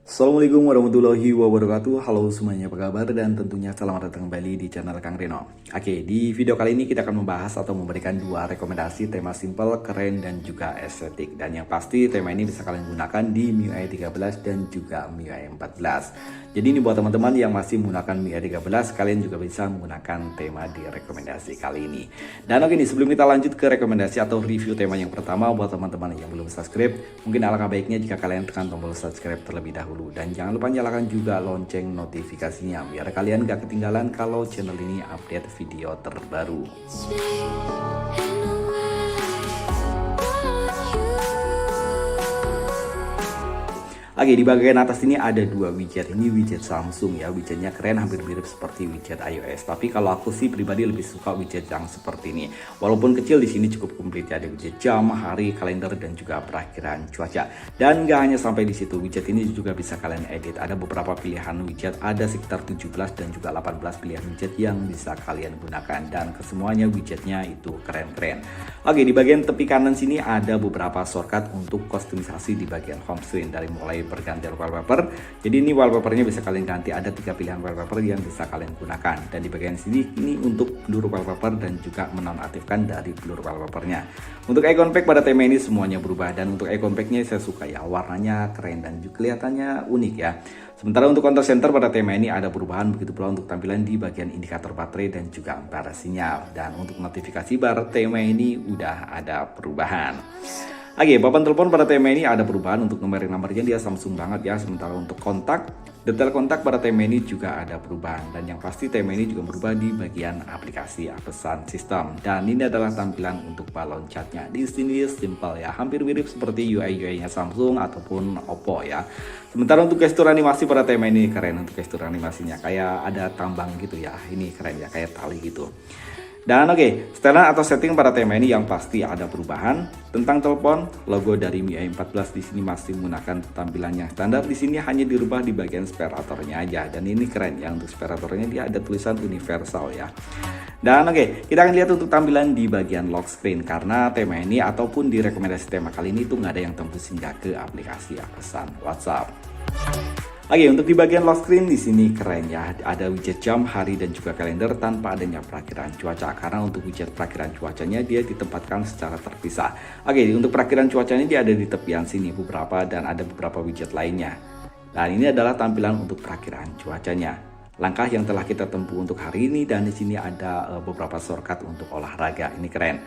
Assalamualaikum warahmatullahi wabarakatuh. Halo semuanya, apa kabar? Dan tentunya selamat datang kembali di channel Kang Reno. Oke, di video kali ini kita akan membahas atau memberikan dua rekomendasi tema simple, keren, dan juga estetik. Dan yang pasti tema ini bisa kalian gunakan di MIUI 13 dan juga MIUI 14. Jadi ini buat teman-teman yang masih menggunakan MIUI 13, kalian juga bisa menggunakan tema di rekomendasi kali ini. Dan oke nih, sebelum kita lanjut ke rekomendasi atau review tema yang pertama, buat teman-teman yang belum subscribe, mungkin alangkah baiknya jika kalian tekan tombol subscribe terlebih dahulu. Dan jangan lupa nyalakan juga lonceng notifikasinya biar kalian gak ketinggalan kalau channel ini update video terbaru. Oke, di bagian atas ini ada dua widget. Ini widget Samsung ya, widgetnya keren, hampir mirip seperti widget iOS. Tapi kalau aku sih pribadi lebih suka widget yang seperti ini. Walaupun kecil, di sini cukup komplit ya, ada widget jam, hari, kalender, dan juga perakiraan cuaca. Dan gak hanya sampai di situ, widget ini juga bisa kalian edit. Ada beberapa pilihan widget, ada sekitar 17 dan juga 18 pilihan widget yang bisa kalian gunakan. Dan kesemuanya widgetnya itu keren-keren. Oke, di bagian tepi kanan sini ada beberapa shortcut untuk kustomisasi di bagian home screen, dari mulai pergantian wallpaper. Jadi ini wallpapernya bisa kalian ganti, ada 3 pilihan wallpaper yang bisa kalian gunakan. Dan di bagian sini ini untuk blur wallpaper dan juga menonaktifkan dari blur wallpapernya. Untuk icon pack pada tema ini semuanya berubah, dan untuk icon packnya saya suka ya, warnanya keren dan juga kelihatannya unik ya. Sementara untuk control center pada tema ini ada perubahan, begitu pula untuk tampilan di bagian indikator baterai dan juga ampere sinyal. Dan untuk notifikasi bar tema ini udah ada perubahan. Oke, papan telepon pada tema ini ada perubahan. Untuk nomornya dia Samsung banget ya. Sementara untuk kontak, detail kontak pada tema ini juga ada perubahan. Dan yang pasti tema ini juga berubah di bagian aplikasi pesan sistem. Dan ini adalah tampilan untuk balon catnya. Di sini simple ya, hampir mirip seperti UI-nya Samsung ataupun Oppo ya. Sementara untuk gestur animasi pada tema ini keren. Untuk gestur animasinya kayak ada tambang gitu ya. Ini keren ya, kayak tali gitu. Dan oke, setelan atau setting pada tema ini yang pasti ada perubahan. Tentang telepon, logo dari MIUI 14 di sini masih menggunakan tampilannya standar. Di sini hanya dirubah di bagian separatornya aja. Dan ini keren ya, untuk separatornya dia ada tulisan universal ya. Dan oke, kita akan lihat untuk tampilan di bagian lock screen, karena tema ini ataupun di rekomendasi tema kali ini tuh nggak ada yang tembus hingga ke aplikasi pesan WhatsApp. Oke, untuk di bagian lock screen di sini keren ya. Ada widget jam, hari, dan juga kalender tanpa adanya perakiraan cuaca. Karena untuk widget perakiraan cuacanya dia ditempatkan secara terpisah. Oke, untuk perakiraan cuacanya dia ada di tepian sini beberapa, dan ada beberapa widget lainnya. Dan ini adalah tampilan untuk perakiraan cuacanya. Langkah yang telah kita tempuh untuk hari ini, dan di sini ada beberapa shortcut untuk olahraga. Ini keren.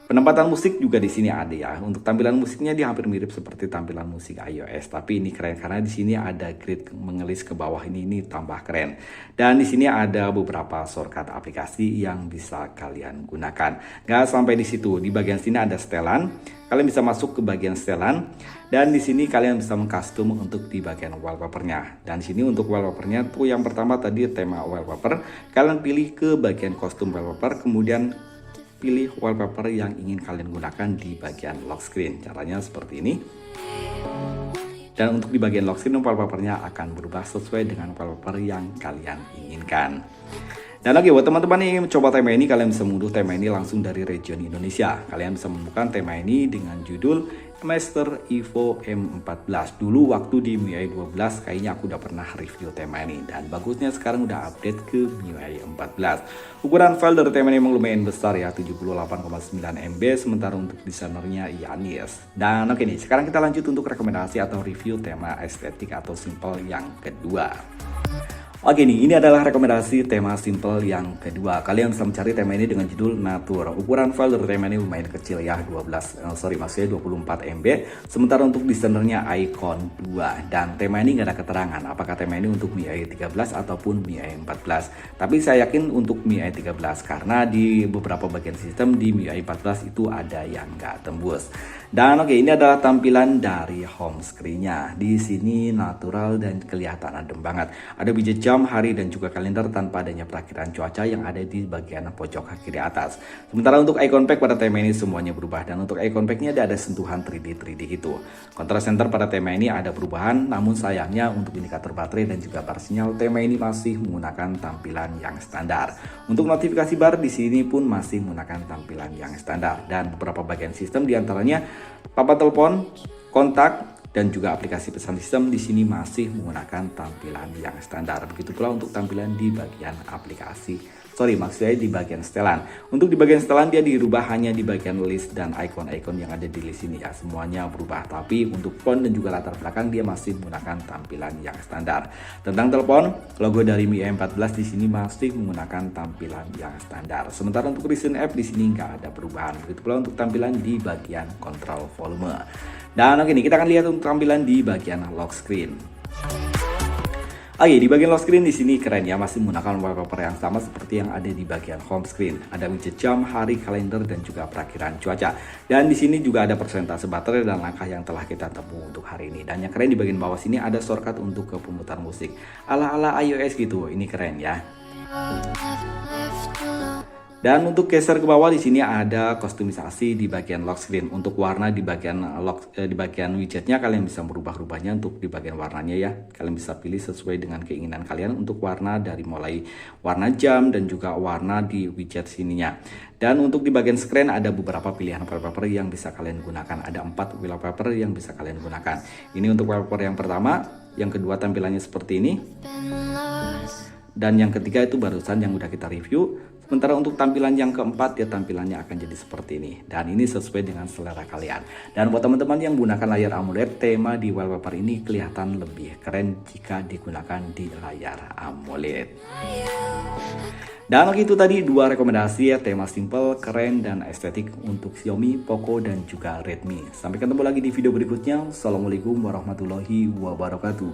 Penempatan musik juga di sini ada ya. Untuk tampilan musiknya dia hampir mirip seperti tampilan musik iOS, tapi ini keren karena di sini ada grid mengelis ke bawah, ini tambah keren. Dan di sini ada beberapa shortcut aplikasi yang bisa kalian gunakan. Gak sampai di situ, di bagian sini ada setelan. Kalian bisa masuk ke bagian setelan, dan di sini kalian bisa mengcustom untuk di bagian wallpapernya. Dan di sini untuk wallpapernya tuh yang pertama tadi tema wallpaper, kalian pilih ke bagian custom wallpaper, kemudian pilih wallpaper yang ingin kalian gunakan di bagian lock screen. Caranya seperti ini. Dan untuk di bagian lock screen, wallpapernya akan berubah sesuai dengan wallpaper yang kalian inginkan. Dan oke, buat teman-teman yang ingin mencoba tema ini, kalian bisa mengunduh tema ini langsung dari region Indonesia. Kalian bisa menemukan tema ini dengan judul Master Evo M14. Dulu waktu di MIUI 12 kayaknya aku udah pernah review tema ini, dan bagusnya sekarang udah update ke MIUI 14. Ukuran file dari tema ini memang lumayan besar ya, 78,9 MB, sementara untuk desainernya Yanis. Dan oke nih, sekarang kita lanjut untuk rekomendasi atau review tema estetik atau simple yang kedua. Oke nih, ini adalah rekomendasi tema simple yang kedua. Kalian bisa mencari tema ini dengan judul Natur. Ukuran file dari tema ini lumayan kecil ya, 24 MB. Sementara untuk desainernya Icon 2. Dan tema ini nggak ada keterangan apakah tema ini untuk MIUI 13 ataupun MIUI 14. Tapi saya yakin untuk MIUI 13, karena di beberapa bagian sistem di MIUI 14 itu ada yang nggak tembus. Dan oke, ini adalah tampilan dari home screen-nya. Di sini natural dan kelihatan adem banget. Ada widget jam, hari, dan juga kalender tanpa adanya perakiraan cuaca yang ada di bagian pojok kiri atas. Sementara untuk icon pack pada tema ini semuanya berubah, dan untuk icon pack-nya ada sentuhan 3D gitu. Control center pada tema ini ada perubahan, namun sayangnya untuk indikator baterai dan juga bar sinyal tema ini masih menggunakan tampilan yang standar. Untuk notifikasi bar di sini pun masih menggunakan tampilan yang standar, dan beberapa bagian sistem diantaranya papan telepon, kontak, dan juga aplikasi pesan sistem di sini masih menggunakan tampilan yang standar. Begitu pula untuk tampilan di bagian aplikasi. Maksudnya di bagian setelan. Untuk di bagian setelan dia dirubah hanya di bagian list dan icon-icon yang ada di list ini ya. Semuanya berubah. Tapi untuk font dan juga latar belakang dia masih menggunakan tampilan yang standar. Tentang telepon, logo dari Mi E14 di sini masih menggunakan tampilan yang standar. Sementara untuk recent app di sini nggak ada perubahan. Begitu pula untuk tampilan di bagian kontrol volume. Dan oke nih, kita akan lihat untuk tampilan di bagian lock screen. Oke, di bagian lock screen di sini keren ya, masih menggunakan wallpaper yang sama seperti yang ada di bagian home screen. Ada widget jam, hari, kalender, dan juga perakhiran cuaca. Dan di sini juga ada persentase baterai dan langkah yang telah kita tempuh untuk hari ini. Dan yang keren di bagian bawah sini ada shortcut untuk ke pemutar musik. Ala-ala iOS gitu, ini keren ya. Dan untuk geser ke bawah di sini ada kostumisasi di bagian lock screen. Untuk warna di bagian di bagian widgetnya kalian bisa merubah-rubahnya untuk di bagian warnanya ya. Kalian bisa pilih sesuai dengan keinginan kalian untuk warna dari mulai warna jam dan juga warna di widget sininya. Dan untuk di bagian screen ada beberapa pilihan wallpaper yang bisa kalian gunakan. Ada 4 wallpaper yang bisa kalian gunakan. Ini untuk wallpaper yang pertama, yang kedua tampilannya seperti ini. Dan yang ketiga itu barusan yang udah kita review. Sementara untuk tampilan yang keempat ya tampilannya akan jadi seperti ini. Dan ini sesuai dengan selera kalian. Dan buat teman-teman yang menggunakan layar AMOLED, tema di wallpaper ini kelihatan lebih keren jika digunakan di layar AMOLED. Dan itu tadi 2 rekomendasi ya, tema simple, keren, dan estetik untuk Xiaomi, Poco, dan juga Redmi. Sampai ketemu lagi di video berikutnya. Assalamualaikum warahmatullahi wabarakatuh.